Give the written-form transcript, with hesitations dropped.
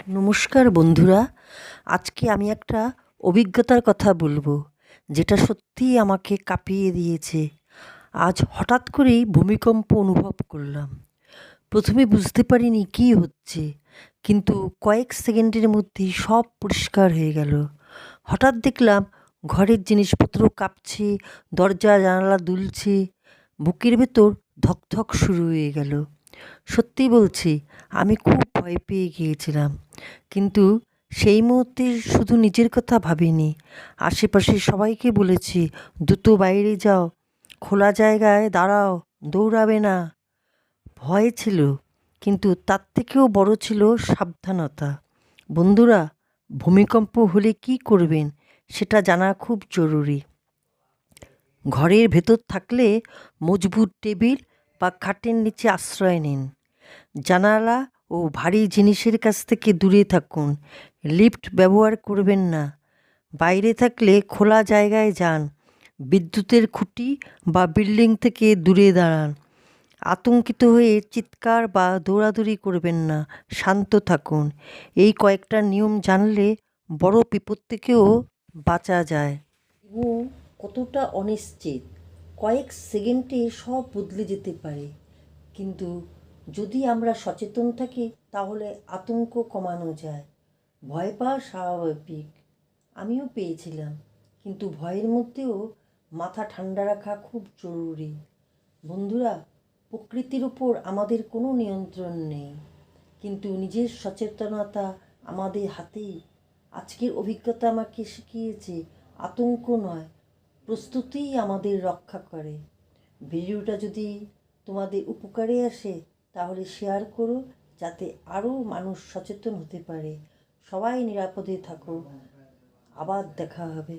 নমস্কার বন্ধুরা, আজকে আমি একটা অভিজ্ঞতার কথা বলবো, যেটা সত্যিই আমাকে কাঁপিয়ে দিয়েছে। আজ হঠাৎ করেই ভূমিকম্প অনুভব করলাম। প্রথমে বুঝতে পারিনি কী হচ্ছে, কিন্তু কয়েক সেকেন্ডের মধ্যেই সব পরিষ্কার হয়ে গেল। হঠাৎ দেখলাম ঘরের জিনিসপত্র কাঁপছে, দরজা জানালা দুলছে, বুকের ভেতর ধকধক শুরু হয়ে গেল। সত্যি বলছি, আমি খুব ভয় পেয়ে গিয়েছিলাম, কিন্তু সেই মুহূর্তে শুধু নিজের কথা ভাবিনি, আশেপাশে সবাইকে বলেছি, দ্রুত বাইরে যাও, খোলা জায়গায় দাঁড়াও, দৌড়াবে না। ভয় ছিল, কিন্তু তার থেকেও বড় ছিল সাবধানতা। বন্ধুরা, ভূমিকম্প হলে কী করবেন সেটা জানা খুব জরুরি। ঘরের ভেতর থাকলে মজবুত টেবিল বা খাটের নিচে আশ্রয় নিন। জানালা ও ভারী জিনিসের কাছ থেকে দূরে থাকুন। লিফট ব্যবহার করবেন না। বাইরে থাকলে খোলা জায়গায় যান। বিদ্যুতের খুঁটি বা বিল্ডিং থেকে দূরে দাঁড়ান। আতঙ্কিত হয়ে চিৎকার বা দৌড়াদৌড়ি করবেন না, শান্ত থাকুন। এই কয়েকটা নিয়ম জানলে বড় বিপদ থেকেও বাঁচা যায়। এবং কতটা অনিশ্চিত, কয়েক সেকেন্ডে সব বদলে যেতে পারে, কিন্তু যদি আমরা সচেতন থাকি তাহলে আতঙ্ক কমানো যায়। ভয় পাওয়া স্বাভাবিক, আমিও পেয়েছিলাম, কিন্তু ভয়ের মধ্যেও মাথা ঠান্ডা রাখা খুব জরুরি। বন্ধুরা, প্রকৃতির উপর আমাদের কোনো নিয়ন্ত্রণ নেই, কিন্তু নিজের সচেতনতা আমাদের হাতেই। আজকের অভিজ্ঞতা আমাকে শিখিয়েছে, আতঙ্ক নয়, প্রস্তুতিই আমাদের রক্ষা করে। ভিডিওটা যদি তোমাদের উপকারে আসে তাহলে শেয়ার করো, যাতে আরও মানুষ সচেতন হতে পারে। সবাই নিরাপদে থাকো। আবার দেখা হবে।